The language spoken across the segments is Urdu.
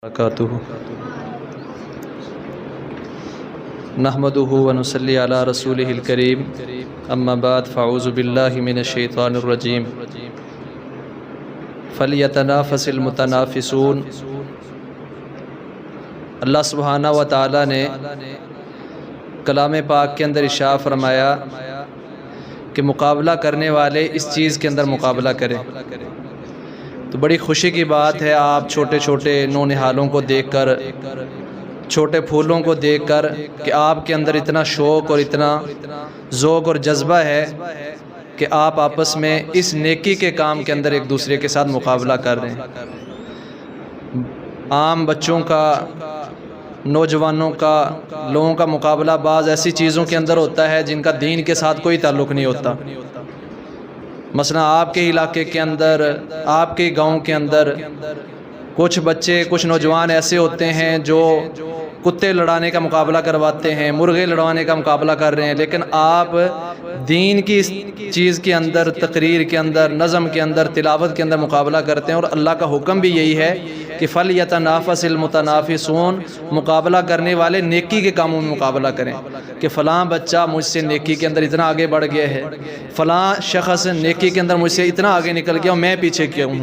وبرکاتہ نحمدہ ونصلی علی رسولہ الکریم اما بعد فاعوذ باللہ من الشیطان الرجیم فلیتنافس المتنافسون۔ اللہ سبحانہ و تعالی نے کلام پاک کے اندر ارشاد فرمایا کہ مقابلہ کرنے والے اس چیز کے اندر مقابلہ کریں۔ تو بڑی خوشی کی بات ہے آپ چھوٹے چھوٹے نونہالوں کو دیکھ کر، چھوٹے پھولوں کو دیکھ کر کہ آپ کے اندر اتنا شوق اور اتنا ذوق اور جذبہ ہے کہ آپ آپس میں اس نیکی کے کام کے اندر ایک دوسرے کے ساتھ مقابلہ کر رہے ہیں۔ عام بچوں کا، نوجوانوں کا، لوگوں کا مقابلہ بعض ایسی چیزوں کے اندر ہوتا ہے جن کا دین کے ساتھ کوئی تعلق نہیں ہوتا۔ مثلا آپ کے علاقے کے اندر، آپ کے گاؤں کے اندر کچھ بچے، کچھ نوجوان ایسے ہوتے ہیں جو کتے لڑانے کا مقابلہ کرواتے ہیں، مرغے لڑوانے کا مقابلہ کر رہے ہیں، لیکن آپ دین کی اس چیز کے اندر، تقریر کے اندر، نظم کے اندر، تلاوت کے اندر مقابلہ کرتے ہیں۔ اور اللہ کا حکم بھی یہی ہے کہ فَلْيَتَنَافَسِ الْمُتَنَافِسُونَ، مقابلہ کرنے والے نیکی کے کاموں میں مقابلہ کریں کہ فلاں بچہ مجھ سے نیکی کے اندر اتنا آگے بڑھ گیا ہے، فلاں شخص نیکی کے اندر مجھ سے اتنا آگے نکل گیا اور میں پیچھے کیا ہوں۔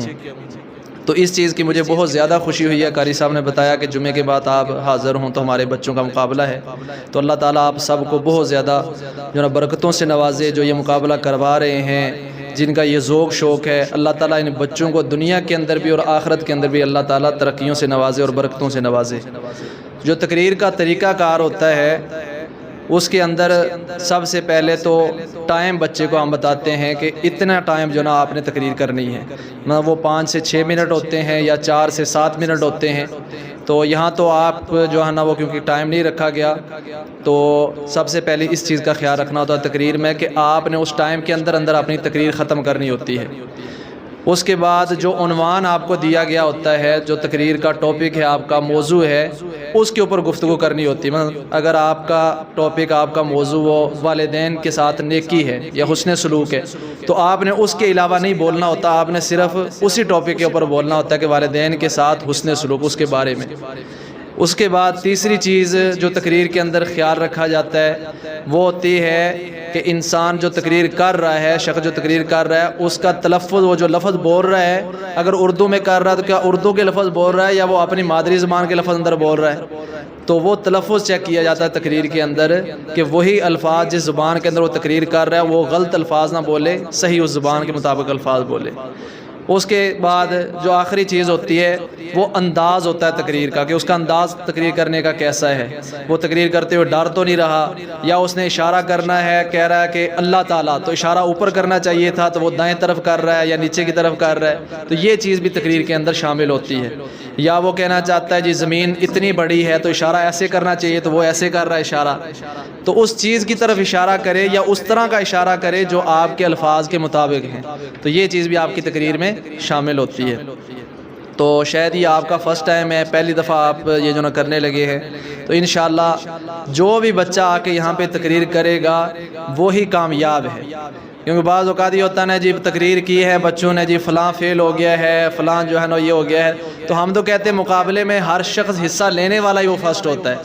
تو اس چیز کی مجھے بہت زیادہ خوشی ہوئی ہے۔ قاری صاحب نے بتایا کہ جمعے کے بعد آپ حاضر ہوں تو ہمارے بچوں کا مقابلہ ہے، تو اللہ تعالیٰ آپ سب کو بہت زیادہ جو نا برکتوں سے نوازے، جو یہ مقابلہ کروا رہے ہیں، جن کا یہ ذوق شوق ہے، اللہ تعالیٰ ان بچوں کو دنیا کے اندر بھی اور آخرت کے اندر بھی اللہ تعالیٰ ترقیوں سے نوازے اور برکتوں سے نوازے۔ جو تقریر کا طریقہ کار ہوتا ہے اس کے اندر سب سے پہلے تو ٹائم بچے کو ہم بتاتے ہیں کہ اتنا ٹائم جو نا آپ نے تقریر کرنی ہے، مطلب وہ 5 سے 6 منٹ ہوتے ہیں یا 4 سے 7 منٹ ہوتے ہیں۔ تو یہاں تو آپ جو ہے نا وہ کیونکہ ٹائم نہیں رکھا گیا، تو سب سے پہلے اس چیز کا خیال رکھنا ہوتا ہے تقریر میں کہ آپ نے اس ٹائم کے اندر اپنی تقریر ختم کرنی ہوتی ہے۔ اس کے بعد جو عنوان آپ کو دیا گیا ہوتا ہے، جو تقریر کا ٹاپک ہے، آپ کا موضوع ہے، اس کے اوپر گفتگو کرنی ہوتی ہے۔ مطلب اگر آپ کا ٹاپک، آپ کا موضوع وہ والدین کے ساتھ نیکی ہے یا حسن سلوک ہے، تو آپ نے اس کے علاوہ نہیں بولنا ہوتا، آپ نے صرف اسی ٹاپک کے اوپر بولنا ہوتا ہے کہ والدین کے ساتھ حسن سلوک، اس کے بارے میں۔ اس کے بعد تیسری چیز جو تقریر کے اندر خیال رکھا جاتا ہے وہ ہوتی ہے کہ انسان جو تقریر کر رہا ہے، شخص جو تقریر کر رہا ہے، اس کا تلفظ، وہ جو لفظ بول رہا ہے، اگر اردو میں کر رہا ہے تو کیا اردو کے لفظ بول رہا ہے یا وہ اپنی مادری زبان کے لفظ اندر بول رہا ہے، تو وہ تلفظ چیک کیا جاتا ہے تقریر کے اندر کہ وہی الفاظ جس زبان کے اندر وہ تقریر کر رہا ہے وہ غلط الفاظ نہ بولے، صحیح اس زبان کے مطابق الفاظ بولے۔ اس کے بعد جو آخری چیز ہوتی ہے وہ انداز ہوتا ہے تقریر کا، کہ اس کا انداز تقریر کرنے کا کیسا ہے۔ وہ تقریر کرتے ہوئے ڈر تو نہیں رہا، یا اس نے اشارہ کرنا ہے، کہہ رہا ہے کہ اللہ تعالیٰ، تو اشارہ اوپر کرنا چاہیے تھا تو وہ دائیں طرف کر رہا ہے یا نیچے کی طرف کر رہا ہے، تو یہ چیز بھی تقریر کے اندر شامل ہوتی ہے۔ یا وہ کہنا چاہتا ہے جی زمین اتنی بڑی ہے تو اشارہ ایسے کرنا چاہیے تو وہ ایسے کر رہا ہے اشارہ، تو اس چیز کی طرف اشارہ کرے یا اس طرح کا اشارہ کرے جو آپ کے الفاظ کے مطابق ہیں، تو یہ چیز بھی آپ کی تقریر میں شامل ہوتی ہے۔ تو شاید یہ آپ کا فرسٹ ٹائم ہے، پہلی دفعہ آپ یہ جو نہ کرنے لگے ہیں، تو انشاءاللہ جو بھی بچہ آ کے یہاں پہ تقریر کرے گا وہی کامیاب ہے۔ کیونکہ بعض اوقات یہ ہوتا ہے نا جی تقریر کی ہے بچوں نے، جی فلاں فیل ہو گیا ہے، فلاں جو ہے نا یہ ہو گیا ہے، تو ہم تو کہتے ہیں مقابلے میں ہر شخص حصہ لینے والا ہی وہ فرسٹ ہوتا ہے۔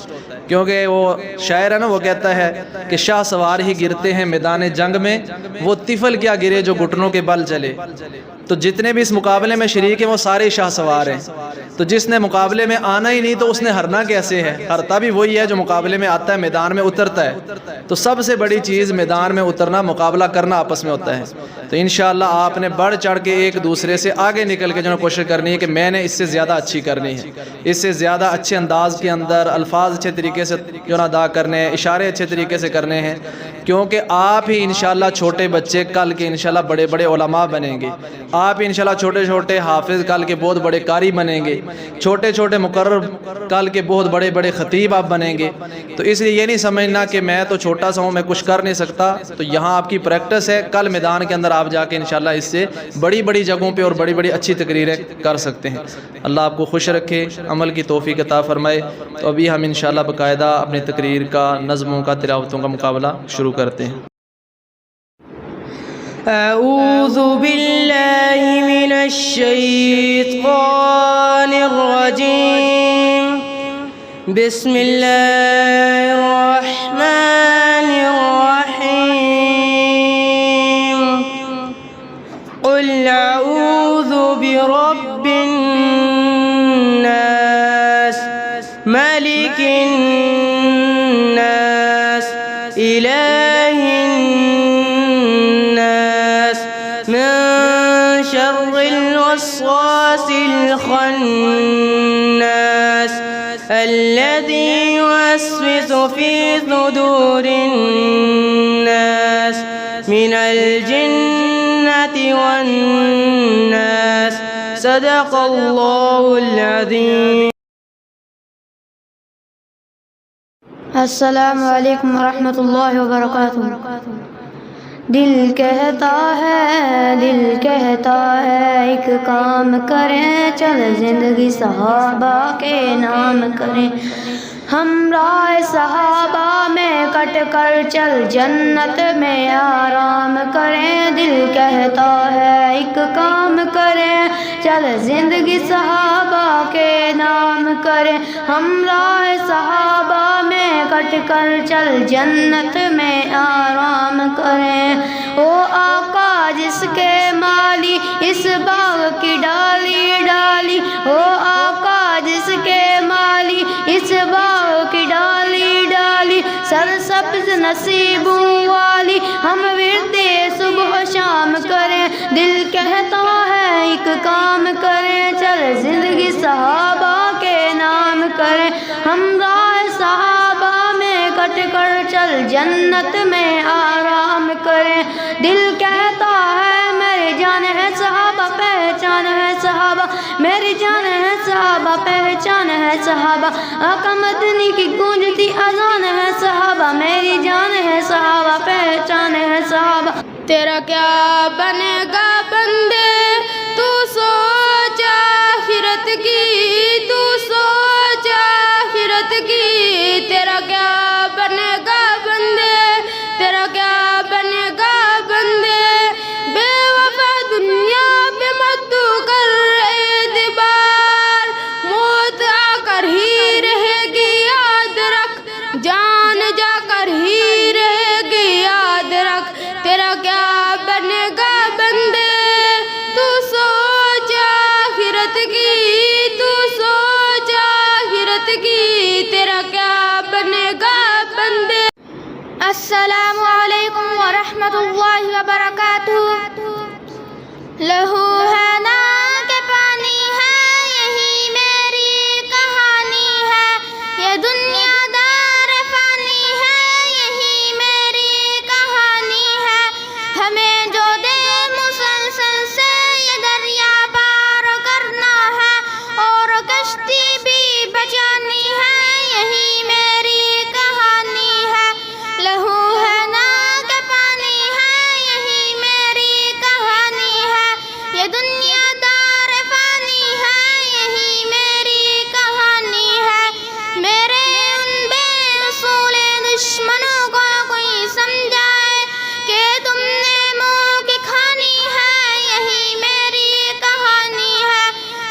کیونکہ وہ شاعر ہے نا، وہ کہتا ہے کہ شاہ سوار ہی گرتے ہیں میدان جنگ میں، وہ طفل کیا گرے جو گھٹنوں کے بل چلے۔ تو جتنے بھی اس مقابلے میں شریک ہیں وہ سارے شاہ سوار ہیں، تو جس نے مقابلے میں آنا ہی نہیں تو اس نے ہرنا کیسے ہے؟ ہرتا بھی وہی ہے جو مقابلے میں آتا ہے، میدان میں اترتا ہے۔ تو سب سے بڑی چیز میدان میں اترنا، مقابلہ کرنا آپس میں ہوتا ہے۔ تو انشاءاللہ آپ نے بڑھ چڑھ کے ایک دوسرے سے آگے نکل کے جو ہے کوشش کرنی ہے کہ میں نے اس سے زیادہ اچھی کرنی ہے، اس سے زیادہ اچھے انداز کے اندر الفاظ اچھے طریقے سے جو ادا کرنے ہیں، اشارے اچھے طریقے سے کرنے ہیں، کیونکہ آپ ہی انشاءاللہ چھوٹے بچے کل کے انشاءاللہ بڑے بڑے علماء بنیں گے، آپ انشاءاللہ چھوٹے چھوٹے حافظ کل کے بہت بڑے قاری بنیں گے، چھوٹے چھوٹے مقرر کل کے بہت بڑے بڑے خطیب آپ بنیں گے۔ تو اس لیے یہ نہیں سمجھنا کہ میں تو چھوٹا سا ہوں، میں کچھ کر نہیں سکتا، تو یہاں آپ کی پریکٹس ہے، کل میدان کے اندر آپ جا کے انشاءاللہ اس سے بڑی بڑی جگہوں پہ اور بڑی بڑی اچھی تقریریں کر سکتے ہیں۔ اللہ آپ کو خوش رکھے، عمل کی توفیق عطا فرمائے۔ تو ابھی ہم انشاءاللہ باقاعدہ اپنی تقریر کا، نظموں کا، تلاوتوں کا مقابلہ شروع کرتے ہیں۔ اعوذ باللہ من الشیطان الرجیم بسم الله الرحمن الرحيم قل أعوذ برب الناس ملك الناس إله الناس من شر الوسواس الخناس الذي يوسوس في صدور الناس من الجنة والناس صدق الله العظيم. السلام علیکم ورحمۃ اللہ وبرکاتہ. دل کہتا ہے ایک کام کریں، چل زندگی صحابہ کے نام کریں، ہمراہ صحابہ میں کٹ کر چل جنت میں آرام کریں. دل کہتا ہے ایک کام کریں، چل زندگی صحابہ کے نام کریں، ہمراہ صحابہ میں کٹ کر چل جنت میں آرام کریں. او آقا جس کے مالی اس باغ کی ڈالی ڈالی، او آقا جس کے مالی اس باغ کی ڈالی ڈالی، سرسبز نصیبوں والی ہم ورد صبح و شام کریں. دل کہتا ہے ایک کام کریں، چل زندگی صحابہ کے نام کریں، ہمراہ صحابہ میں کٹ کر چل جنت میں آرام کریں. دل کہتا ہے میری جان ہے صحابہ، پہچان ہے صحابہ، میری جان ہے صحابہ، پہچان ہے صحابہ، آقا مدنی کی گونجتی اذان ہے صحابہ، میری جان ہے صحابہ، پہچان ہے صحابہ. تیرا کیا بنے گا بندے تو سوچ آخرت کی، تو سوچ آخرت کی. تیرا کیا بنے گا بندے، تیرا کیا بنے گا بندے، بے وفا دنیا پہ مت تو کر اعتبار، موت آ کر ہی رہے گی یاد رکھ، جان جا کر ہی رہے گی یاد رکھ. تیرا کیا بنے گا بندے تو سوچ آخرت کی، تو سوچ آخرت کی. تیرا کیا بنے گا بندے. السلام علیکم ورحمۃ اللہ وبرکاتہ. لہو ہے نا کہ پانی ہے، یہی میری کہانی ہے، یہ دنیا دار فانی ہے، یہی میری کہانی ہے. ہمیں جو دے مسلسل سے یہ دریا پار کرنا ہے، اور کشتی بھی بچانی ہے، یہی میری کہانی ہے. لہو ہے نا کہ پانی ہے، یہی میری کہانی ہے، یہ دنیا دار فانی ہے، یہی میری کہانی ہے. میرے ان بے اصول دشمنوں کو کوئی سمجھائے کہ تم نے منہ کی کھانی ہے، یہی میری کہانی ہے.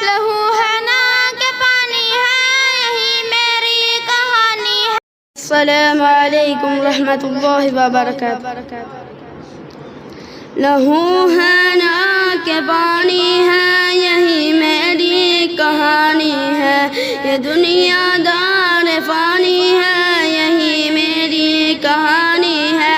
لہو ہے نا کہ پانی ہے، یہی میری کہانی ہے. السلام علیکم ورحمۃ اللہ وبرکاتہ. لہو ہے نا کہ پانی ہے، یہی میری کہانی ہے، یہ دنیا دار فانی ہے، یہی میری کہانی ہے.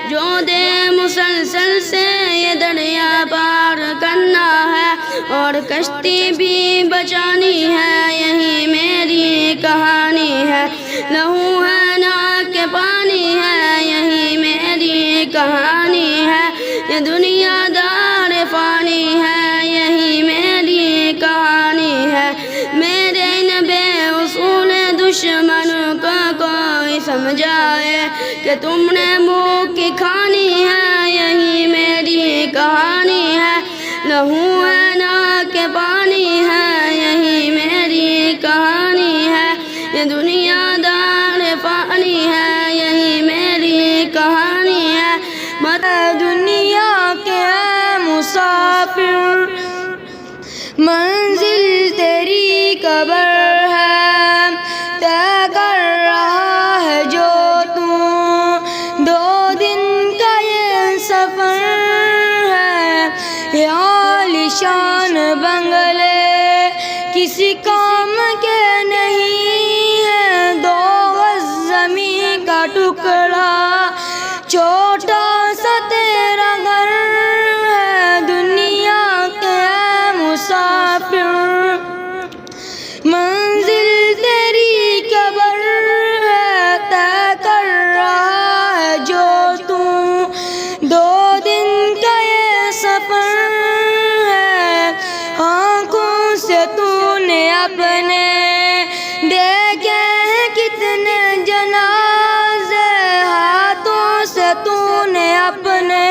جو دے مسلسل سے یہ دریا پار کرنا ہے، اور کشتی بھی بچانی ہے، یہی میری کہانی ہے. لہو ہے نا کہ پانی ہے، یہی میری کہانی ہے، یہ دنیا دار فانی ہے، یہی میری کہانی ہے. میرے ان بے اصول دشمنوں کو کوئی سمجھائے کہ تم نے منہ کی کھانی ہے، یہی میری کہانی ہے. لہو ہے نا کہ پانی ہے، یہی میری کہانی ہے، یہ دنیا دار فانی ہے، یہی میری کہانی ہے. دنیا کے مسافر منزل تیری قبر ہے، طے کام کے نہیں ہے، 2 گز زمین کا ٹکڑا چھوٹا سا تیرا گھر ہے، دنیا کے اے مسافر منزل تیری قبر ہے، طے کر رہا ہے جو تو 2 دن کا یہ سفر ہے، آنکھوں سے تو نے اپنے دیکھے ہیں کتنے جنازے، ہاتھوں سے تو نے اپنے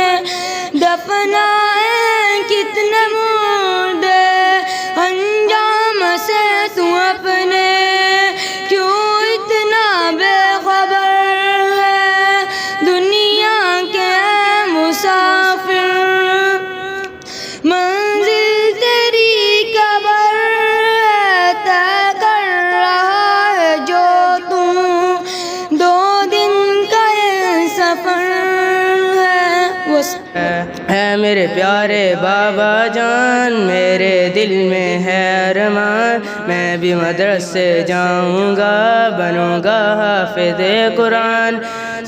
دفنائے ہیں کتنے مردے، انجام سے تو اپنے کیوں اتنا بے خبر ہے، دنیا کے مسافر منزل تیری قبر ہے، طے کر رہا ہے جو تو 2 دن کا یہ سفر ہے۔ اے میرے پیارے بابا جان، میرے دل میں ہے ارمان، میں بھی مدرسے جاؤں گا، بنوں گا حافظ قرآن۔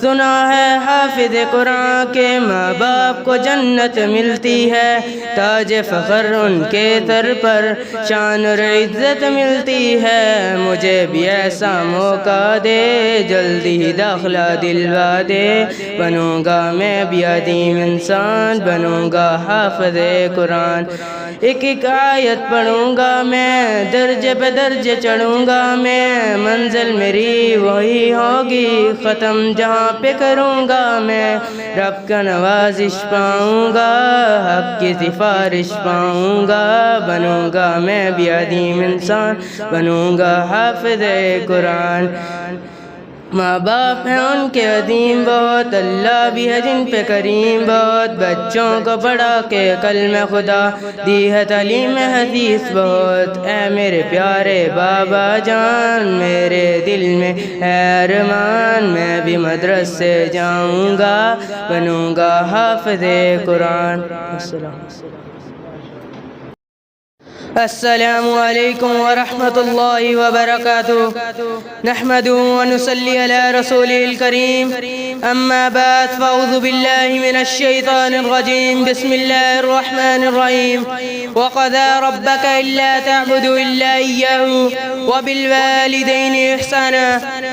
سنا ہے حافظ قرآن کے ماں باپ کو جنت ملتی ہے، تاج فخر ان کے سر پر شان اور عزت ملتی ہے، مجھے بھی ایسا موقع دے، جلدی ہی داخلہ دلوا دے، بنوں گا میں بھی عظیم انسان، بنوں گا حافظ قرآن۔ ایک ایک آیت پڑھوں گا میں، درجے پہ درجے چڑھوں گا میں، منزل میری وہی ہوگی، ختم جہاں پہ کروں گا میں، رب کا نوازش پاؤں گا، حق کی سفارش پاؤں گا، بنوں گا میں بھی عظیم انسان، بنوں گا حافظ قرآن۔ ماں باپ ہیں ان کے عظیم بہت، اللہ بھی ہے جن پہ کریم بہت، بچوں کو پڑھا کے کلمہ خدا دی ہے تعلیم حدیث بہت۔ اے میرے پیارے بابا جان، میرے دل میں ہے ارمان، میں بھی مدرسے جاؤں گا، بنوں گا حافظ قرآن۔ السلام علیکم ورحمۃ اللہ وبرکاتہ، نحمد ونصلی علی رسول الکریم، اما بعد فاعوذ باللہ من الشیطان الرجیم، بسم اللہ الرحمن الرحیم، وقضى ربك الا تعبدوا الا اياه وبالوالدین احسانا،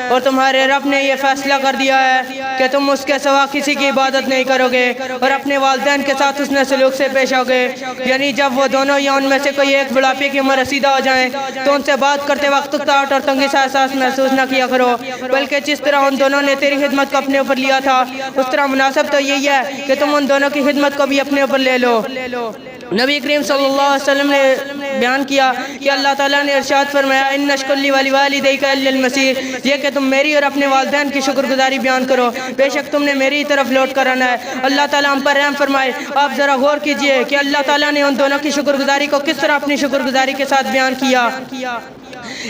اور تمہارے رب نے یہ فیصلہ کر دیا ہے کہ تم اس کے سوا کسی کی عبادت نہیں کرو گے، اور اپنے والدین کے ساتھ حسن سلوک سے پیش آؤ گے، یعنی جب وہ دونوں یا ان میں سے کوئی ایک بڑھاپے کی عمر رسیدہ ہو جائیں تو ان سے بات کرتے وقت تکتاہٹ اور تنگی سا احساس محسوس نہ کیا کرو، بلکہ جس طرح ان دونوں نے تیری خدمت کو اپنے اوپر لیا تھا اس طرح مناسب تو یہی ہے کہ تم ان دونوں کی خدمت کو بھی اپنے اوپر لے لو۔ نبی کریم صلی اللہ علیہ وسلم نے بیان کیا کہ اللہ تعالیٰ نے ارشاد فرمایا، ان اشکر لی والدیک الی المصیر، یہ کہ تم میری اور اپنے والدین کی شکر گزاری بیان کرو، بے شک تم نے میری طرف لوٹ کر آنا ہے۔ اللہ تعالیٰ ہم پر رحم فرمائے۔ آپ ذرا غور کیجئے کہ اللہ تعالیٰ نے ان دونوں کی شکر گزاری کو کس طرح اپنی شکر گزاری کے ساتھ بیان کیا۔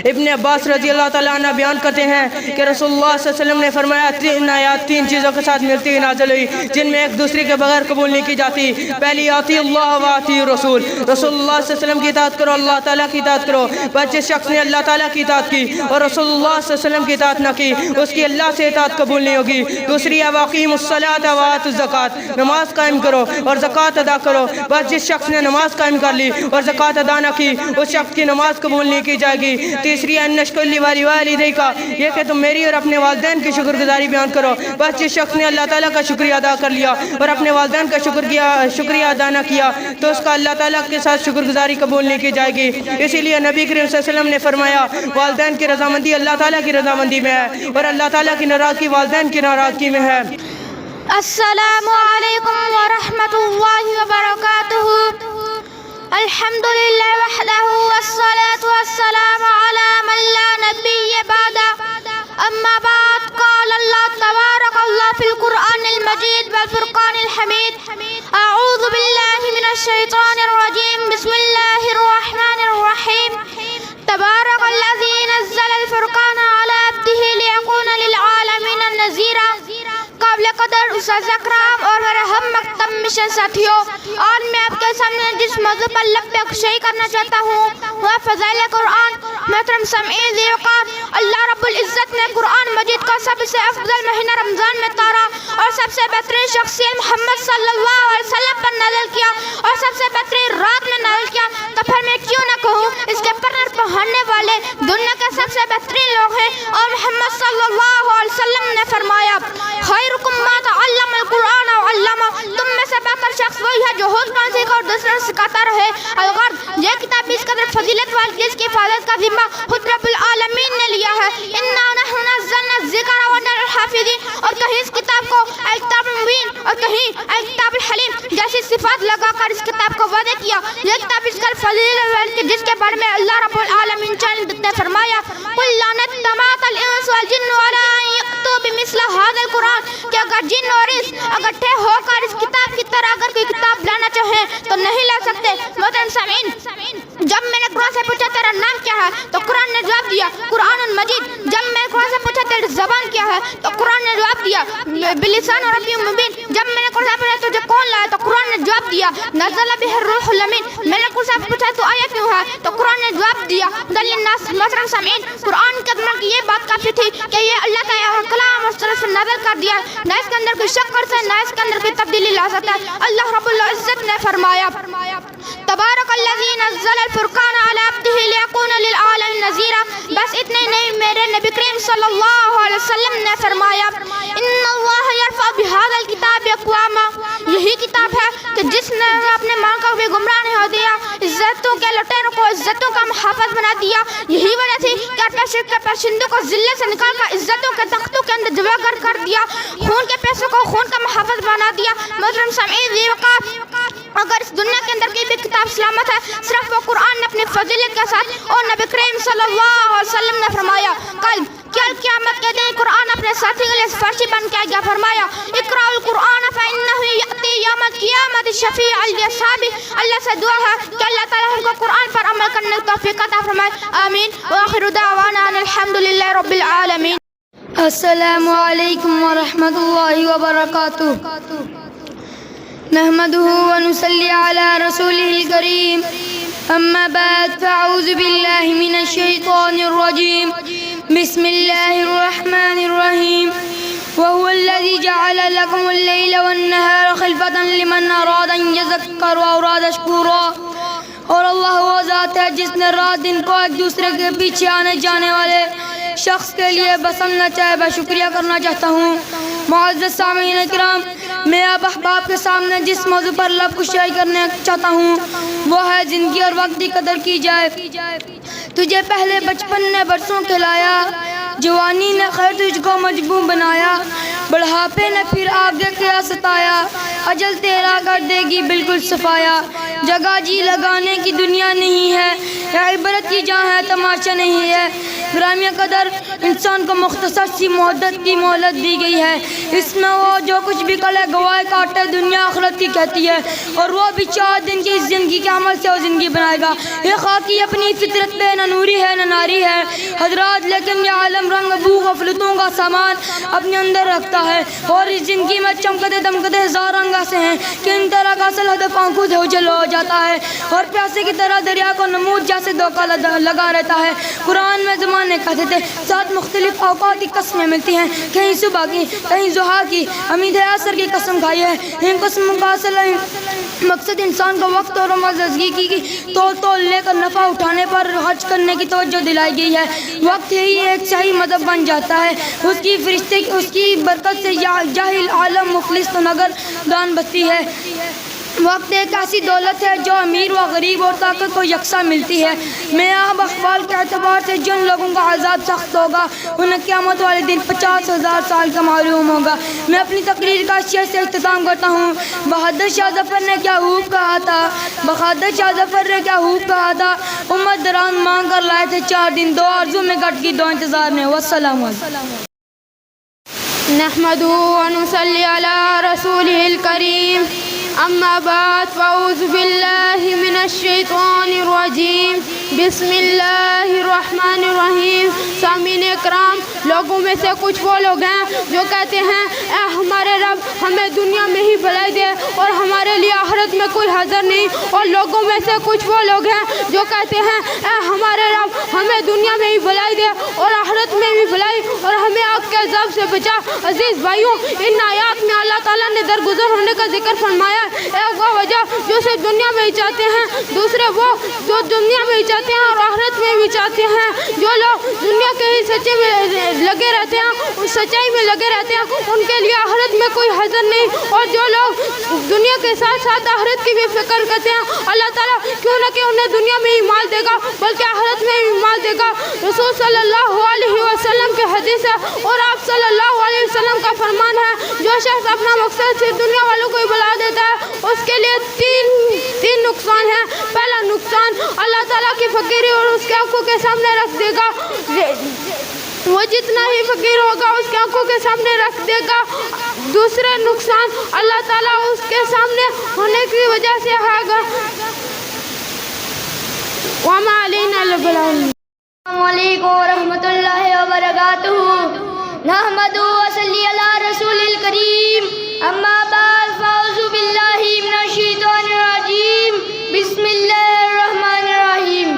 ابن عباس رضی اللہ تعالیٰ عنہ بیان کرتے ہیں کہ رسول اللہ صلی اللہ علیہ وسلم نے فرمایا، 3 آیات 3 چیزوں کے ساتھ ملتی ہوئی نازل ہوئی جن میں ایک دوسرے کے بغیر قبول نہیں کی جاتی۔ پہلی آتی اللہ و آتی رسول، رسول اللہ صلی اللہ علیہ وسلم کی اطاعت کرو، اللہ تعالیٰ کی اطاعت کرو، بس جس شخص نے اللہ تعالیٰ کی اطاعت کی اور رسول اللہ صلی اللہ علیہ وسلم کی اطاعت نہ کی اس کی اللہ سے اطاعت قبول نہیں ہوگی۔ دوسری ہے واقیموا الصلاۃ وآتوا الزکوٰۃ، نماز قائم کرو اور زکوٰۃ ادا کرو، بس جس شخص نے نماز قائم کر لی اور زکوٰۃ ادا نہ کی اس شخص کی نماز قبول نہیں کی جائے گی۔ تیسری ہے ان اشکر لی والدیک، یہ کہ تم میری اور اپنے والدین کی شکر گزاری بیان کرو، بس جس شخص نے اللہ تعالیٰ کا شکریہ ادا کر لیا اور اپنے والدین کا شکریہ ادا نہ کیا تو اس کا اللہ تعالیٰ کے ساتھ شکر گزاری قبول نہیں کی جائے گی۔ اسی لیے نبی کریم صلی اللہ علیہ وسلم نے فرمایا، والدین کی رضامندی اللہ تعالیٰ کی رضامندی میں ہے اور اللہ تعالیٰ کی ناراضگی والدین کی ناراضگی میں ہے۔ السلام علیکم ورحمۃ اللہ وبرکاتہ، الحمد للہ وحدہ والصلاة والسلام علی من لا نبی بعدہ، اما بعد، قال اللہ تبارک اللہ فی القرآن المجید والفرقان الحمید، اعوذ باللہ من الشیطان الرجیم، بسم اللہ الرحمن الرحیم، تبارک الذی نزل الفرقان علی عبدہ لیکون للعالمین نذیرا۔ قابل قدر استاذ اکرام اور میرے ہم مکتب مشن ساتھیوں، آج میں آپ کے سامنے جس موضوع پر لب پہ گشائی کرنا چاہتا ہوں و فضائل قرآن۔ محترم سامعین ذی وقار، اللہ رب العزت نے قرآن مجید کو سب سے افضل مہینہ رمضان میں اتارا اور سب سے بہترین شخصیت محمد صلی اللہ علیہ وسلم پر نازل کیا اور سب سے بہترین رات میں نازل کیا، تو پھر میں کیوں نہ کہوں اس کے پر پڑھنے والے دنیا کے سب سے بہترین لوگ ہیں۔ اور محمد صلی اللہ علیہ وسلم نے فرمایا خیرکم من تعلم القرآن وعلمہ، تم میں سے بہتر شخص وہی ہے جو خود قرآن سیکھے اور دوسروں کو سکھاتا رہے۔ الغرض یہ کتاب اس قدر فضیلت والی جس کی حفاظت کا ذمہ خود رب العالمین نے لیا ہے۔ انا نحن نزلنا الذکر وانا له الحافظین، اور کہیں اس کتاب کو الکتاب المبین اور کہیں الکتاب الحلیم جیسی صفات لگا کر اس کتاب کو وعدہ کیا۔ یہ کتاب اس قدر فضیلت والی کہ جس کے بارے میں اللہ رب العالمین نے فرمایا قل لن اجتمعت الانس والجن علی ان یأتوا بمثل هذا القرآن، کہ اگر جن اور انس اکٹھے ہو کر اس کتاب کی طرح اگر کوئی کتاب لانا چاہیں تو نہیں لا سکتے۔ محترم سامعین، جب میں نے قرآن سے پوچھا تیرا نام کیا ہے تو قرآن نے جواب دیا قرآن مجید۔ جب میں نے قرآن سے پوچھا تیری زبان کیا ہے تو قرآن نے جواب دیا بلسان عربی مبین۔ جب میں نے قرآن سے پوچھا تجھے کون لایا تو قرآن نے جواب دیا نزل بہ الروح الامین۔ میں نے قرآن سے پوچھا تو آیا کیوں ہے تو قرآن نے جواب دیا ہدی للناس۔ محترم سامعین، قرآن کے اندر کی یہ بات کافی تھی کہ یہ اللہ کا کلام اور طرف سے نازل کر دیا، نہ اس کے اندر کوئی شک کر سکتا ہے نہ اس کے اندر کوئی تبدیلی لا سکتا ہے۔ اللہ رب العزت نے فرمایا تبارک الذی نزل الفرقان علی عبدہ لیکون للعالمین نذیرا۔ بس اتنے نہیں، میرے نبی کریم صلی اللہ علیہ وسلم نے فرمایا ان اللہ یرفع بہذا الکتاب اقواما، یہی کتاب ہے کہ جس نے اپنے ماں کو بھی گمراہ نہیں ہو دیا، عزتوں کے لٹیروں کو عزتوں کا محافظ بنا دیا۔ یہی وجہ تھی کہ شرک کے پرشندوں کو ذلت سے نکال کر عزتوں کے تختوں کے اندر جمع کر دیا، خون کے پیسوں کو خون کا محافظ بنا دیا۔ محترم سامعین ذی وقار، اگر اس دنیا کے اندر کوئی بھی کتاب سلامت ہے صرف وہ قرآن نے اپنی فضیلت کے ساتھ، اور نبی کریم صلی اللہ علیہ وسلم نے فرمایا کل قیامت کے دن قرآن اپنے ساتھی کے لیے سفارشی بن کے آئے گا۔ فرمایا اقرأوا القرآن فإنه يأتي يوم القيامة شفيعا لأصحابه۔ اللہ سے دعا ہے کہ اللہ تعالیٰ ہم کو قرآن پر عمل کرنے کی توفیق عطا فرمائے، آمین۔ وآخر دعوانا ان الحمد للہ رب العالمین۔ السلام علیکم ورحمۃ اللہ وبرکاتہ۔ نحمده ونصلي على رسوله الكريم، أما بعد فأعوذ بالله من الشيطان الرجيم، بسم الله الرحمن الرحيم۔ وهو الذي جعل لكم الليل والنهار خلفة لمن أراد أن يذكر وأراد شكورا، اور اللہ وہ ذات ہے جس نے رات دن کو ایک دوسرے کے پیچھے آنے جانے والے شخص کے لیے بسمنا چاہے میں شکریہ کرنا چاہتا ہوں۔ معزز سامعین کرام، میں اب احباب کے سامنے جس موضوع پر لب کشائی کرنا چاہتا ہوں وہ ہے زندگی اور وقت کی قدر کی جائے۔ تجھے پہلے بچپن نے برسوں کھلایا، جوانی نے خیر تجھ کو مجبور بنایا، بڑھاپے نے پھر آگے کیا ستایا، اجل تیرا کر دے گی بالکل صفایا۔ جگہ جی لگانے کی دنیا نہیں ہے، عبرت کی جہاں ہے تماشا نہیں ہے۔ گرامیہ قدر انسان کو مختصر سی مدت کی مہلت دی گئی ہے، اس میں وہ جو کچھ بھی کرے گوائے کاٹے دنیا آخرت کی کہتی ہے، اور وہ بھی 4 دن کی زندگی کے عمل سے وہ زندگی بنائے گا۔ یہ خاکی اپنی فطرت پہ نہ نوری ہے نہ ناری ہے حضرات، لیکن یہ عالم رنگ بو غفلتوں کا سامان اپنے اندر رکھتا ہے، اور اس زندگی میں چمکتے دمکتے ہزار رنگ ایسے ہیں کہ ان طرح کا اصل ہدف آنکھوں سے اوجھل ہو جاتا ہے، اور پیاسے کی طرح دریا کو نمود جیسے دھوکہ لگا رہتا ہے۔ قرآن میں زمانے کہتے تھے 7 مختلف اوقات کی قسمیں ملتی ہیں، کہیں صبح کی، کہیں ضحیٰ کی، امید ہے عصر کی قسم کھائی ہے۔ ان قسموں کا اصل مقصد انسان کو وقت اور معززگی کی تول لے کر نفع اٹھانے پر خرچ کرنے کی توجہ دلائی گئی ہے۔ وقت ہی ایک صحیح مذہب بن جاتا ہے، اس کی فرشتے اس کی برکت سے جاہل عالم مفلس تو نگر دان بستی ہے۔ وقت ایک ایسی دولت ہے جو امیر و غریب اور طاقت کو یکساں ملتی ہے۔ میں اب احوال کے اعتبار سے جن لوگوں کا عذاب سخت ہوگا انہیں قیامت والے دن 50,000 سال کا معلوم ہوگا۔ میں اپنی تقریر کا اشیاء سے اختتام کرتا ہوں۔ بہادر شاہ ظفر نے کیا خوب کہا تھا، بہادر شاہ ظفر نے کیا خوب کہا تھا، امت دران مانگ کر لائے تھے 4 دن، 2 آرزو میں کٹ گئی 2 انتظار میں۔ والسلام علیکم۔ نحمده ونصلي على رسوله الكريم، أما بعد فأعوذ بالله من الشيطان الرجيم، بسم اللہ الرحمن الرحیم. سامعین اکرام، لوگوں میں سے کچھ وہ لوگ ہیں جو کہتے ہیں اے ہمارے رب ہمیں دنیا میں ہی بھلائی دے اور ہمارے لیے آخرت میں کوئی حاضر نہیں. اور لوگوں میں سے کچھ وہ لوگ ہیں جو کہتے ہیں اے ہمارے رب ہمیں دنیا میں ہی بھلائی دے اور آخرت میں بھی بھلائی اور ہمیں آگ کے عذاب سے بچا. عزیز بھائیوں، ان آیات میں اللہ تعالیٰ نے درگزر ہونے کا ذکر فرمایا. ایک وہ وجہ جو صرف دنیا میں ہی چاہتے ہیں، دوسرے وہ جو دنیا میں ہی چاہتے ہیں اور آخرت میں بھی چاہتے ہیں. جو لوگ دنیا کے ہی سچے میں لگے رہتے ہیں، سچائی میں لگے رہتے ہیں، ان کے لیے آخرت میں کوئی حاضر نہیں. اور جو لوگ دنیا کے ساتھ ساتھ آخرت کی بھی فکر کرتے ہیں، اللہ تعالیٰ کیوں نہ کہ انہیں دنیا میں ہی مال دے گا بلکہ آخرت میں بھی مال دے گا. رسول صلی اللہ علیہ وسلم کے حدیث ہے اور آپ صلی اللہ علیہ وسلم کا فرمان ہے، جو شخص اپنا مقصد صرف دنیا والوں کو ہی بلا دیتا ہے اس کے لیے تین نقصان ہیں. پہلا نقصان، اللہ تعالیٰ کی فقیری اور اس کے آنکھوں کے سامنے رکھ دے گا. وہ جتنا ہی فقیر ہوگا اس کے آنکھوں کے سامنے رکھ دے گا. دوسرے نقصان، اللہ تعالیٰ اس کے سامنے ہونے کی وجہ سے آگا. وما علینا الا البلاغ. السلام علیکم ورحمۃ اللہ وبرکاتہ. نحمد و صلی علی رسول الکریم. اما بعد فاعوذ باللہ من الشیطان الرجیم. بسم اللہ الرحمن الرحیم.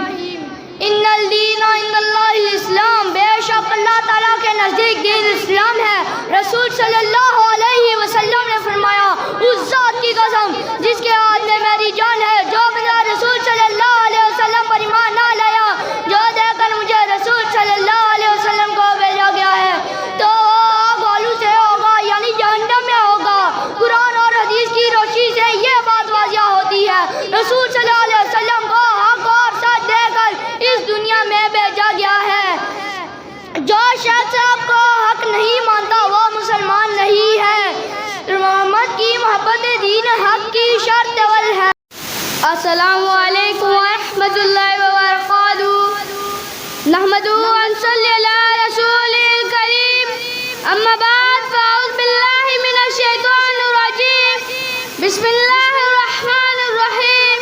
ان الدین عند اللہ الاسلام. بے شک اللہ تعالیٰ کے نزدیک دین اسلام ہے. رسول صلی اللہ علیہ وسلم نے فرمایا، اس ذات کی قسم جس کے ہاتھ میں میری جان ہے، جو میرا رسول صلی اللہ علیہ وسلم پر ایمان نہ لایا، جو دے کر مجھے رسول صلی اللہ علیہ وسلم کو بھیجا گیا ہے، تو وہ آگ والوں سے ہوگا، یعنی جہنم میں ہوگا. قرآن اور حدیث کی روشنی سے یہ بات واضح ہوتی ہے. رسول صلی اللہ علیہ وسلم کو حق اور سچ دے کر اس دنیا میں بھیجا گیا ہے. جو شخص آپ کو حق نہیں مانتا وہ مسلمان نہیں ہے. محمد کی محبت دین حق کی شرط اول ہے. السلام علیکم ورحمۃ اللہ وبرکاتہ. نحمد و نصلی علی رسول الکریم. اما بعد فاعوذ باللہ من الشیطان الرجیم. بسم اللہ الرحمن الرحیم.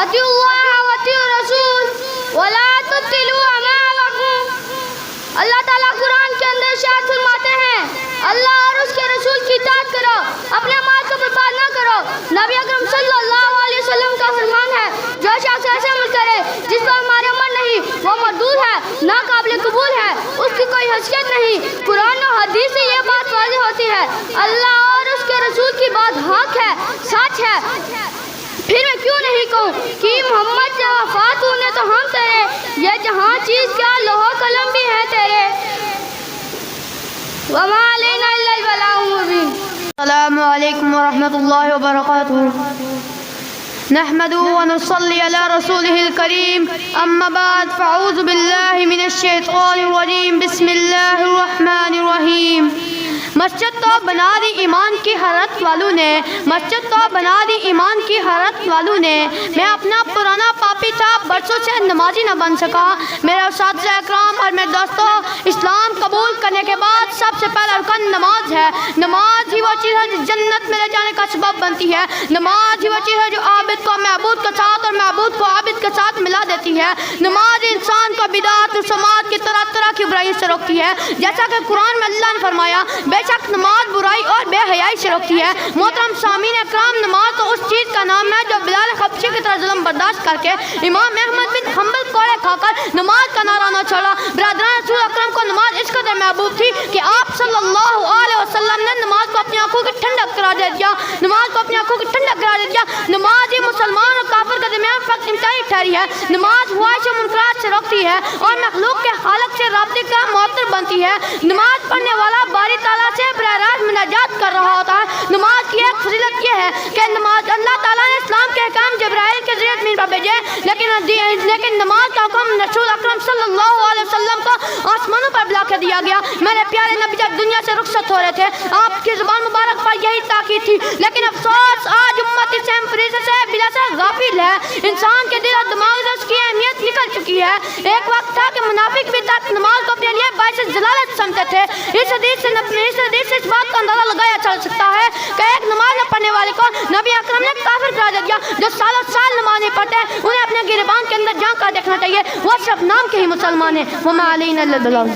اطیعوا اللہ واطیعوا الرسول ولا تبطلوا اعمالکم. اللہ تعالیٰ قرآن کے اندر ارشاد فرماتے ہیں، اللہ اور اس کے رسول کی اطاعت کرو، اپنے مال کو برباد نہ کرو. نبی اکرم صلی اللہ علیہ وسلم کا فرمان ہے، جو شخص ایسے عمل کرے جس پر ہمارے عمل نہیں، وہ مردود ہے، ناقابل قبول ہے، اس کی کوئی حیثیت نہیں. قرآن و حدیث سے یہ بات واضح ہوتی ہے، اللہ اور اس کے رسول کی بات حق ہے، سچ ہے. پھر میں کیوں نہیں کہوں کہ محمد سے وفات ہونے تو ہم تیرے، یہ جہاں چیز کیا لوح قلم بھی ہے تیرے. وما علینا الا البلاغ المبین. السلام علیکم ورحمۃ اللہ وبرکاتہ. نحمد ونصلي على رسوله الكريم. أما بعد فأعوذ بالله من الشيطان الرجيم. بسم الله الرحمن الرحيم. مسجد تو بنا دی ایمان کی حرت والوں نے، مسجد تو بنا دی ایمان کی حرت والوں نے. میں اپنا پرانا پاپی تھا، برسوں سے نمازی نہ بن سکا. میرے اساتذہ اکرام اور میرے دوستوں، اسلام قبول کرنے کے بعد سب سے پہلا رکن نماز ہے. نماز ہی وہ چیز ہے جو جنت میں لے جانے کا سبب بنتی ہے. نماز ہی وہ چیز ہے جو عابد کو معبود کے ساتھ اور معبود کو عابد کے ساتھ ملا دیتی ہے. نماز انسان کو بدعت اور سماعت کی طرح کی برائی سے روکتی ہے، جیسا کہ قرآن میں اللہ نے فرمایا، بے شک نماز برائی اور بے حیائی سے روکتی ہے. محترم سامعین اکرام، نماز تو اس چیز کا نام ہے جو بلال حبشی کی طرح ظلم برداشت کر کے امام احمد بن حنبل کوڑے کھا کر نماز کا نعرہ نہ چھوڑا. برادران رسول اکرم کو نماز اس قدر محبوب تھی کہ آپ صلی اللہ علیہ وسلم نے نماز کو اپنی آنکھوں کی ٹھنڈک قرار دے دیا. نماز کو اپنی آنکھوں کی ٹھنڈک قرار دے دیا. نماز ہی مسلمان اور کافر کے درمیان فرق انتہائی ٹھہری ہے. نماز خواہش و منکرات سے روکتی ہے اور مخلوق کے خالق سے رابطے کا معطر بنتی ہے. نماز پڑھنے والا باری تعالیٰ سے براہ راست مناجات کر رہا ہوتا ہے. نماز کی ایک فضیلت یہ ہے کہ نماز اللہ تعالیٰ نے اسلام کے احکام جبرائیل کے ذریعے زمین پر بھیجے، لیکن نماز کا حکم رسول اکرم صلی اللہ علیہ وسلم کو آسمانوں پر بلا کے دیا گیا. میرے پیارے نبی جب دنیا سے رخصت ہو رہے تھے، آپ کی زبان مبارک پر یہی تاکید تھی، لیکن افسوس آج امت اس فریضے سے بلا سے غافل ہے. انسان کے دل اور دماغ سے اس کی اہمیت نکل چکی ہے. ایک وقت تھا کہ منافق بھی تک نماز کو اپنے لیے باعث جلالت سمجھتے تھے. اس حدیث سے اس بات کا اندازہ لگایا چل سکتا ہے کہ ایک نماز نہ پڑھنے والے کو نبی اکرم نے کافر قرار دے دیا. جو سالوں سال نماز نہیں پڑھتے انہیں اپنے گریبان کے اندر کا دیکھنا چاہیے، وہ صرف نام کے ہی مسلمان ہیں. وما علینا الا البلاغ.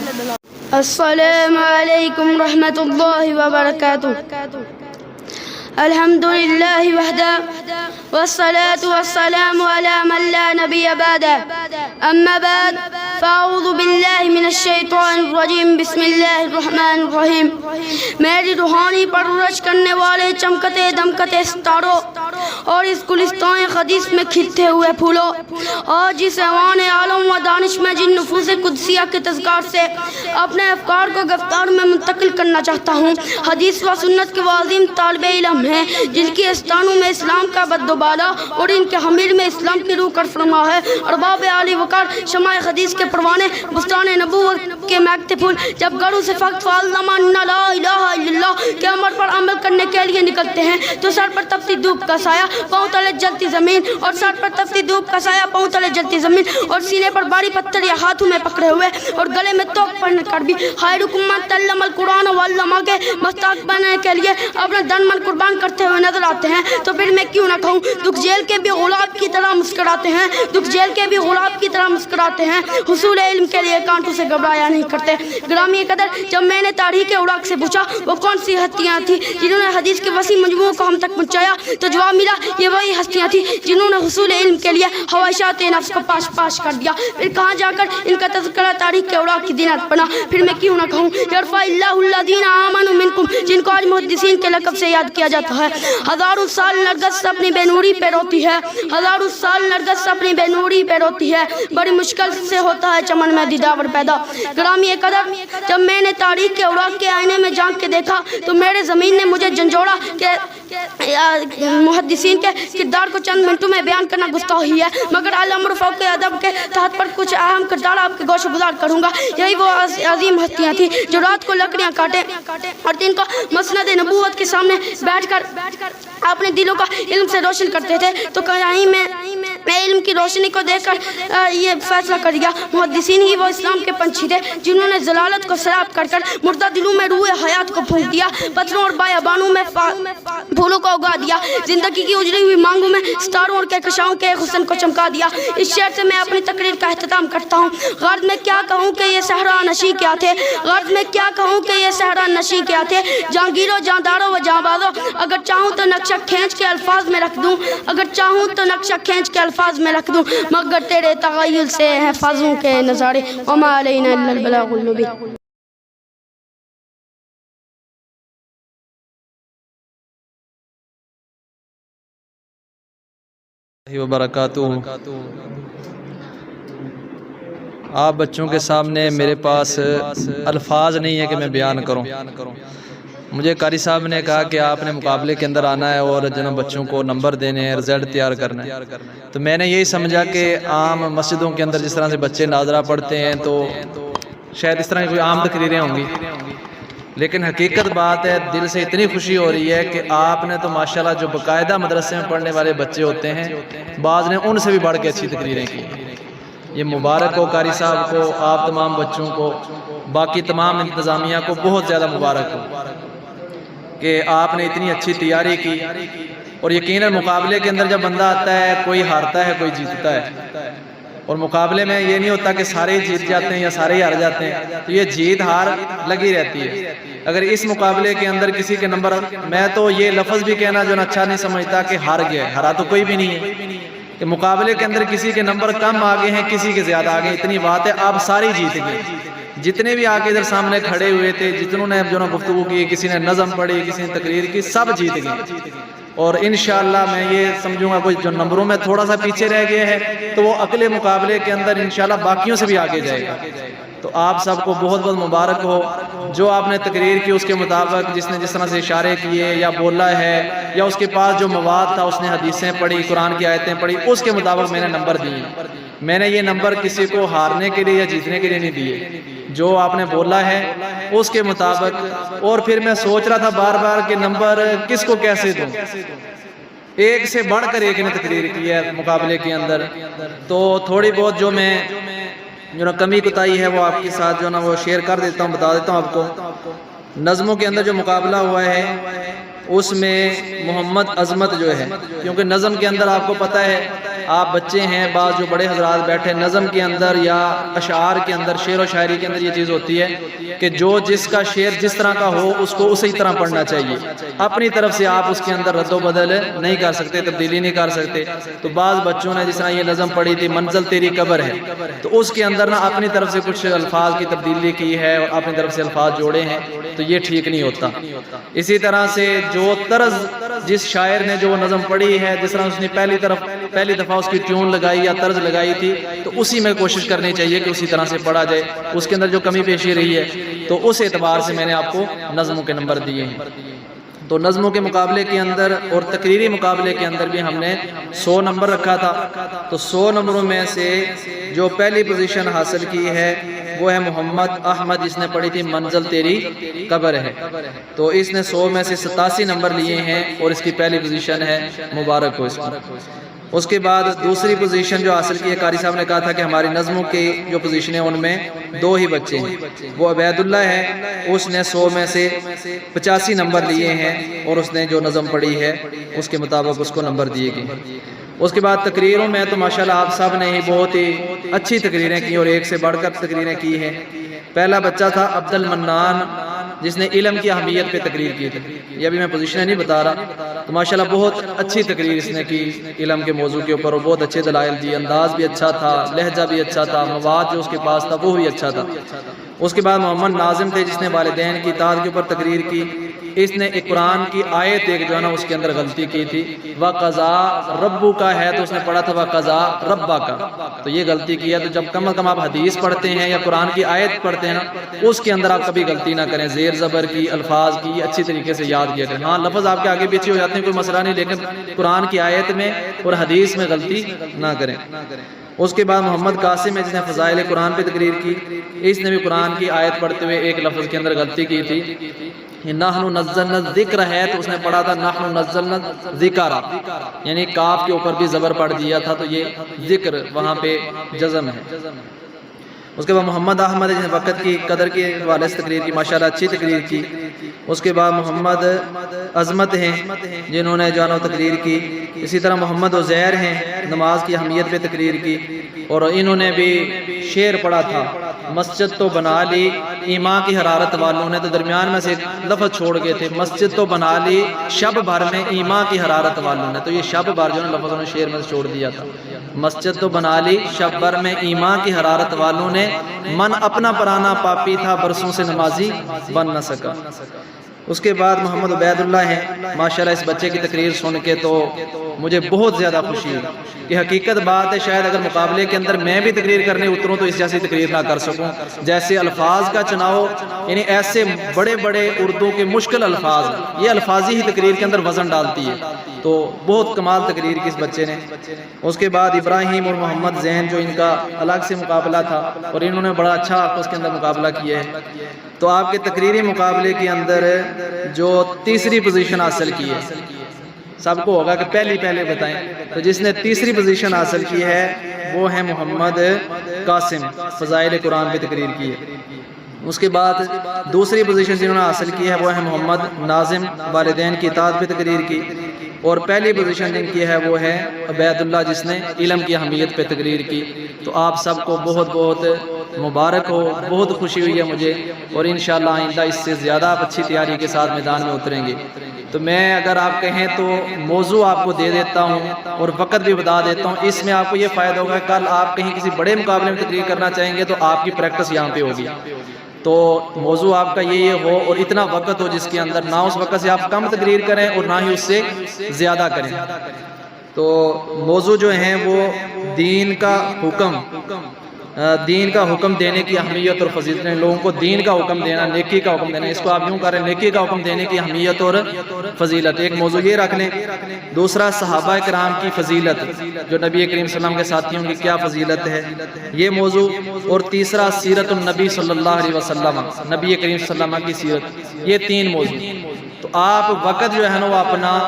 السلام علیکم رحمۃ اللہ وبرکاتہ. الحمد للہ وحدہ والصلاة والسلام على من لا نبی بعدہ. اما بعد فاعوذ باللہ من الشیطان الرجیم. بسم اللہ الرحمن الرحیم. میری روحانی پرورش کرنے والے چمکتے دمکتے ستاروں اور اس گلستان حدیث میں کھلتے ہوئے پھولوں، اور جس ایوان عالم و دانش میں جن نفوس قدسیہ کے تذکار سے اپنے افکار کو گفتار میں منتقل کرنا چاہتا ہوں. حدیث و سنت کے وہ عظیم طالب علم ہیں جن کی استانوں میں اسلام کا بدوبالا اور ان کے حمیر میں اسلام کی روح کر فرما ہے. ارباب عالی وقار شمع حدیث کے پروانے بستان نبوت کے مہکتے پھول جب گھروں سے فقط فالزمان لا الہ الا اللہ کے امر پر عمل کرنے کے لیے نکلتے ہیں تو سر پر تپتی دھوپ کا سایہ پاؤں تلے جلتی زمین، اور سر پر تپتی دھوپ کا سایہ پاؤں تلے جلتی زمین، اور سینے پر باری پتھر یا ہاتھوں میں پکڑے ہوئے اور گلے میں توق پڑنے کر بھی خیر حکومت تعلم القرآن والعلماء کے مستحق بننے کے لیے اپنا دن من قربان کرتے ہوئے نظر آتے ہیں. تو پھر میں کیوں نہ کہوں دکھ جیل کے بھی غلاب کی طرح مسکراتے ہیں، دکھ جیل کے بھی غلاب کی طرح مسکراتے ہیں. حصول علم کے لیے کانٹوں سے گھبرایا نہیں کرتے. گرامی قدر جب میں نے تاریخ اوراق سے پوچھا وہ کون سی ہستیاں تھیں جنہوں نے حدیث کے وسیع مجموعوں کو ہم تک پہنچایا، تو جواب ملا یہ وہی ہستیاں تھیں جنہوں نے حصول علم کے لیے خواہشات نفس کو پاش کر دیا. پھر کہاں جا کر ان کا تذکرہ تاریخ کے اوراق کی دینت بنا. پھر میں کیوں نہ کہوں یرفع اللہ الذین آمنوا منکم جن کو آج محدثین کے لقب سے یاد کیا جاتا ہے. ہزاروں سال نرگس اپنی بے نوری پہ روتی ہے، ہزاروں سال نرگس اپنی بے نوری پہ روتی ہے، بڑی مشکل سے ہوتا ہے چمن میں دیداور پیدا. گرامی قدر جب میں نے تاریخ کے اوراق کے آئینے میں جھانک کے دیکھا تو میرے زمین نے مجھے جھنجھوڑا کہ محدثین کے کردار کو چند منٹوں میں بیان کرنا گستاخی ہے، مگر الامر فوق ادب کے تحت پر کچھ اہم کردار آپ کے گوش گزار کروں گا. یہی وہ عظیم ہستیاں تھیں جو رات کو لکڑیاں کاٹے اور دن کو مسند نبوت کے سامنے بیٹھ کر اپنے دلوں کا علم سے روشن کرتے تھے. تو کہیں میں علم کی روشنی کو دیکھ کر یہ فیصلہ کر دیا محدثین ہی وہ اسلام کے پنچھی تھے جنہوں نے ضلالت کو سیراب کر کر مردہ دلوں میں روح حیات کو پھونک دیا، پتھروں اور بیابانوں میں پھولوں کو اگا دیا، زندگی کی اجڑی ہوئی مانگوں میں ستاروں اور کہکشاؤں کے حسن کو چمکا دیا. اس شعر سے میں اپنی تقریر کا اختتام کرتا ہوں. غرض میں کیا کہوں کہ یہ صحرا نشی کیا تھے، غرض میں کیا کہوں کہ یہ صحرا نشی کیا تھے. جہانگیروں جانداروں و جانبازوں اگر چاہوں تو نقشہ کھینچ کے الفاظ میں رکھ دوں، اگر چاہوں تو نقشہ کھینچ کے الفاظ میں رکھ دوں، مگر تیرے تغیل سے ہیں فضوں کے نظارے. وما علینا الا البلاغ المبین. وبرکاتہ. آپ بچوں کے سامنے میرے پاس الفاظ نہیں ہے کہ میں بیان کروں. مجھے قاری صاحب نے کہا کہ آپ نے مقابلے کے اندر آنا ہے اور جناب بچوں کو نمبر دینے ہیں، رزلٹ تیار کرنا ہے. تو میں نے یہی سمجھا کہ عام مسجدوں کے اندر جس طرح سے بچے ناظرہ پڑھتے ہیں تو شاید اس طرح کی کوئی عام تقریریں ہوں گی، لیکن حقیقت بات ہے دل سے اتنی خوشی ہو رہی ہے کہ آپ نے تو ماشاءاللہ جو باقاعدہ مدرسے میں پڑھنے والے بچے ہوتے ہیں بعض نے ان سے بھی بڑھ کے اچھی تقریریں کی. یہ مبارک ہو قاری صاحب کو، آپ تمام بچوں کو، باقی تمام انتظامیہ کو بہت زیادہ مبارک ہو کہ آپ نے اتنی اچھی تیاری کی. اور یقیناً مقابلے کے اندر جب بندہ آتا ہے کوئی ہارتا ہے کوئی جیتتا ہے، اور مقابلے میں یہ نہیں ہوتا کہ سارے ہی جیت جاتے ہیں یا سارے ہی ہار جاتے ہیں، تو یہ جیت ہار لگی رہتی ہے. اگر اس مقابلے کے اندر کسی کے نمبر، میں تو یہ لفظ بھی کہنا جو اچھا نہیں سمجھتا کہ ہار گیا، ہرا تو کوئی بھی نہیں ہے، کہ مقابلے کے اندر کسی کے نمبر کم آگے ہیں کسی کے زیادہ آگے، اتنی بات ہے آپ ساری جیت گئے. جتنے بھی آگے ادھر سامنے کھڑے ہوئے تھے، جتنوں نے جو گفتگو کی، کسی نے نظم پڑھی، کسی نے تقریر کی، سب جیت گئے. اور انشاءاللہ میں یہ سمجھوں گا کوئی جو نمبروں میں تھوڑا سا پیچھے رہ گئے ہیں تو وہ اگلے مقابلے کے اندر انشاءاللہ باقیوں سے بھی آگے جائے گا. تو آپ سب کو بہت بہت مبارک ہو. جو آپ نے تقریر کی اس کے مطابق جس نے جس طرح سے اشارے کیے یا بولا ہے یا اس کے پاس جو مواد تھا اس نے حدیثیں پڑھی، قرآن کی آیتیں پڑھی، اس کے مطابق میں نے نمبر دیے. میں نے یہ نمبر کسی کو ہارنے کے لیے یا جیتنے کے لیے نہیں دیے، جو آپ نے بولا ہے اس کے مطابق. اور پھر میں سوچ رہا تھا بار بار کہ نمبر کس کو کیسے دوں. ایک سے بڑھ کر ایک نے تقریر کی ہے مقابلے کے اندر، تو تھوڑی بہت جو میں کمی کوتاہی ہے وہ آپ کے ساتھ جو وہ شیئر کر دیتا ہوں، بتا دیتا ہوں آپ کو. نظموں کے اندر جو مقابلہ ہوا ہے اس میں محمد عظمت جو ہے، کیونکہ نظم کے اندر آپ کو پتہ ہے آپ بچے ہیں، بعض جو بڑے حضرات بیٹھے، نظم کے اندر یا اشعار کے اندر، شعر و شاعری کے اندر یہ چیز ہوتی ہے کہ جو جس کا شعر جس طرح کا ہو اس کو اسی طرح پڑھنا چاہیے، اپنی طرف سے آپ اس کے اندر رد و بدل نہیں کر سکتے، تبدیلی نہیں کر سکتے۔ تو بعض بچوں نے جس طرح یہ نظم پڑھی تھی منزل تیری قبر ہے، تو اس کے اندر نا اپنی طرف سے کچھ الفاظ کی تبدیلی کی ہے اور اپنی طرف سے الفاظ جوڑے ہیں، تو یہ ٹھیک نہیں ہوتا۔ اسی طرح سے جو طرز جس شاعر نے جو نظم پڑھی ہے، جس طرح اس نے پہلی دفعہ اس کی ٹیون لگائی یا طرز لگائی تھی، تو اسی میں کوشش کرنی چاہیے کہ اسی طرح سے پڑھا جائے۔ اس کے اندر جو کمی پیشی رہی ہے تو اس اعتبار سے میں نے آپ کو نظموں کے نمبر دیے ہیں۔ تو نظموں کے مقابلے کے اندر اور تقریری مقابلے کے اندر بھی ہم نے 100 نمبر رکھا تھا۔ تو 100 نمبروں میں سے جو پہلی پوزیشن حاصل کی ہے وہ ہے محمد احمد، جس نے پڑھی تھی منزل تیری قبر ہے، تو اس نے 100 میں سے 87 نمبر لیے ہیں اور اس کی پہلی پوزیشن ہے، مبارک ہو اس کو۔ اس کے بعد دوسری پوزیشن جو حاصل کی ہے، قاری صاحب نے کہا تھا کہ ہماری نظموں کی جو پوزیشن ہے ان میں 2 ہی بچے ہیں، وہ عبید اللہ ہے، اس نے 100 میں سے 85 نمبر لیے ہیں اور اس نے جو نظم پڑھی ہے اس کے مطابق اس کو نمبر دیے گئے۔ اس کے بعد تقریروں میں تو ماشاءاللہ آپ سب نے ہی بہت ہی اچھی تقریریں کی اور ایک سے بڑھ کر تقریریں کی ہیں۔ پہلا بچہ تھا عبد المنان، جس نے علم کی اہمیت پہ تقریر کی تھی، یہ ابھی میں پوزیشن نہیں بتا رہا، تو ماشاءاللہ بہت اچھی تقریر اس نے کی علم کے موضوع کے اوپر، اور بہت اچھے دلائل دی، انداز بھی اچھا تھا، لہجہ بھی اچھا تھا، مواد جو اس کے پاس تھا وہ بھی اچھا تھا۔ اس کے بعد محمد ناظم تھے، جس نے والدین کی اطاعت کے اوپر تقریر کی۔ اس نے ایک قرآن کی آیت ایک جو ہے نا اس کے اندر غلطی کی تھی، وَقَضَىٰ رَبُّكَ ہے تو اس نے پڑھا تھا وَقَضَىٰ رَبَّكَ، تو یہ غلطی کی ہے۔ تو جب کم از کم آپ حدیث پڑھتے ہیں یا قرآن کی آیت پڑھتے ہیں نا، اس کے اندر آپ کبھی غلطی نہ کریں، زیر زبر کی، الفاظ کی اچھی طریقے سے یاد کیا کریں۔ ہاں لفظ آپ کے آگے پیچھے ہو جاتے ہیں کوئی مسئلہ نہیں، لیکن قرآن کی آیت میں اور حدیث میں غلطی نہ کریں۔ اس کے بعد محمد قاسم ہے، جس نے فضائل قرآن پہ تقریر کی، اس نے بھی قرآن کی آیت پڑھتے ہوئے ایک لفظ کے اندر غلطی کی تھی، نحن نزلنا الذکر ہے تو اس نے پڑھا تھا نحن نزلنا الذکر، یعنی کاف کے اوپر بھی زبر پڑھ دیا تھا، تو یہ ذکر وہاں پہ جزم ہے۔ اس کے بعد محمد احمد، جس نے وقت کی قدر کے حوالے سے تقریر کی، ماشاءاللہ اچھی تقریر کی۔ اس کے بعد محمد عظمت ہیں، جنہوں نے جو ہے نا تقریر کی۔ اسی طرح محمد عزیر ہیں، نماز کی اہمیت پہ تقریر کی، اور انہوں نے بھی شعر پڑھا تھا، مسجد تو بنا لی ایمان کی حرارت والوں نے، تو درمیان میں سے ایک لفظ چھوڑ گئے تھے، مسجد تو بنا لی شب بھر میں ایمان کی حرارت والوں نے، تو یہ شب بھر جو ہے لفظ انہوں نے شعر میں سے چھوڑ دیا تھا، مسجد تو بنا لی شب بھر میں ایمان کی حرارت والوں نے، من اپنا پرانا پاپی تھا برسوں سے نمازی بن نہ سکا۔ اس کے بعد محمد عبید اللہ ہیں، ماشاءاللہ اس بچے کی تقریر سن کے تو مجھے بہت زیادہ خوشی ہوئی کہ حقیقت بات ہے، شاید اگر مقابلے کے اندر میں بھی تقریر کرنے اتروں تو اس جیسی تقریر نہ کر سکوں، جیسے الفاظ کا چناؤ، یعنی ایسے بڑے بڑے اردو کے مشکل الفاظ، یہ الفاظی ہی تقریر کے اندر وزن ڈالتی ہے، تو بہت کمال تقریر کی اس بچے نے۔ اس کے بعد ابراہیم اور محمد زین، جو ان کا الگ سے مقابلہ تھا اور انہوں نے بڑا اچھا اس کے اندر مقابلہ کیا ہے۔ تو آپ کے تقریری مقابلے کے اندر جو تیسری پوزیشن حاصل کی ہے، سب کو ہوگا کہ پہلے بتائیں، تو جس نے تیسری پوزیشن حاصل کی ہے وہ ہے محمد قاسم، فضائل قرآن پہ تقریر کی ہے۔ اس کے بعد دوسری پوزیشن جنہوں نے حاصل کی ہے وہ ہے محمد ناظم، والدین کی اطاعت پہ تقریر کی، اور پہلی پوزیشن جن کی ہے وہ ہے عبید اللہ، جس نے علم کی اہمیت پہ تقریر کی۔ تو آپ سب کو بہت بہت مبارک ہو، بہت خوشی ہوئی ہے مجھے، اور انشاءاللہ آئندہ اس سے زیادہ آپ اچھی تیاری کے ساتھ میدان میں اتریں گے۔ تو میں اگر آپ کہیں تو موضوع آپ کو دے دیتا ہوں اور وقت بھی بتا دیتا ہوں، اس میں آپ کو یہ فائدہ ہوگا، کل آپ کہیں کسی بڑے مقابلے میں تقریر کرنا چاہیں گے تو آپ کی پریکٹس یہاں پہ ہوگی۔ تو موضوع آپ کا یہ ہو اور اتنا وقت ہو جس کے اندر نہ اس وقت سے آپ کم تقریر کریں اور نہ ہی اس سے زیادہ کریں۔ تو موضوع جو ہیں وہ دین کا حکم دینے کی اہمیت اور فضیلت، لوگوں کو دین کا حکم دینا، نیکی کا حکم دینا، اس کو آپ یوں کریں، نیکی کا حکم دینے کی اہمیت اور فضیلت، ایک موضوع یہ رکھ لیں۔ دوسرا صحابہ کرام کی فضیلت، جو نبی کریم صلی اللہ علیہ وسلم کے ساتھیوں کی کیا فضیلت ہے، یہ موضوع، اور تیسرا سیرت النبی صلی اللہ علیہ وسلم، نبی کریم صلی اللہ علیہ وسلم کی سیرت، یہ 3 موضوع۔ تو آپ وقت جو ہے نا وہ اپنا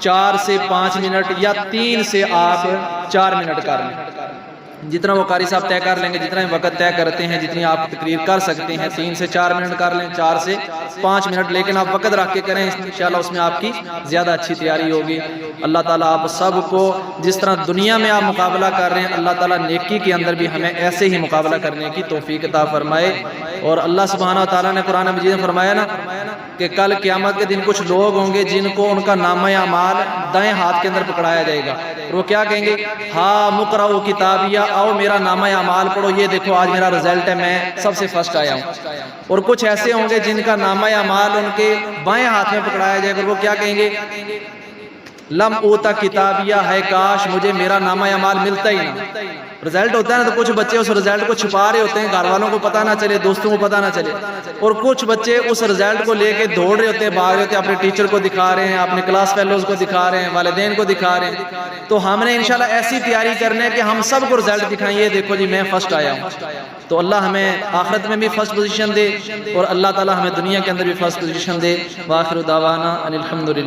4 سے 5 منٹ یا 3 سے آپ 4 منٹ کر لیں، جتنا وہ قاری صاحب طے کر لیں گے، جتنا وقت طے کرتے ہیں، جتنی آپ تقریر کر سکتے ہیں، 3 سے 4 منٹ کر لیں، 4 سے 5 منٹ، لیکن آپ وقت رکھ کے کریں، انشاءاللہ اس میں آپ کی زیادہ اچھی تیاری ہوگی۔ اللہ تعالیٰ آپ سب کو جس طرح دنیا میں آپ مقابلہ کر رہے ہیں، اللہ تعالیٰ نیکی کے اندر بھی ہمیں ایسے ہی مقابلہ کرنے کی توفیق عطا فرمائے۔ اور اللہ سبحانہ وتعالیٰ نے قرآن مجید میں فرمایا نا کہ کل قیامت کے دن کچھ لوگ ہوں گے جن کو ان کا نامہ اعمال دائیں ہاتھ کے اندر پکڑایا جائے گا، اور وہ کیا کہیں گے؟ ہاں مقرؤ کتابیہ، آؤ میرا نامہ اعمال پڑھو، یہ دیکھو آج میرا رزلٹ ہے، میں سب سے فرسٹ آیا ہوں۔ اور کچھ ایسے ہوں گے جن کا نامہ اعمال ان کے بائیں ہاتھ میں پکڑایا جائے گا، اور وہ کیا کہیں گے؟ لم اوتا کتابیہ، ہے کاش مجھے میرا نامہ اعمال ملتا ہی نہ۔ رزلٹ ہوتا ہے نا، تو کچھ بچے اس رزلٹ کو چھپا رہے ہوتے ہیں، گھر والوں کو پتہ نہ چلے، دوستوں کو پتہ نہ چلے، اور کچھ بچے اس رزلٹ کو لے کے دوڑ رہے ہوتے ہیں، بھاگ رہے ہوتے ہیں، اپنے ٹیچر کو دکھا رہے ہیں، اپنے کلاس فیلوز کو دکھا رہے ہیں، والدین کو دکھا رہے ہیں۔ تو ہم نے انشاءاللہ ایسی تیاری کرنے ہے کہ ہم سب کو رزلٹ دکھائیں، یہ دیکھو جی میں فرسٹ آیا ہوں۔ تو اللہ ہمیں آخرت میں بھی فرسٹ پوزیشن دے، اور اللہ تعالی ہمیں دنیا کے اندر بھی فرسٹ پوزیشن دے۔ وآخر دعوانا ان الحمدللہ۔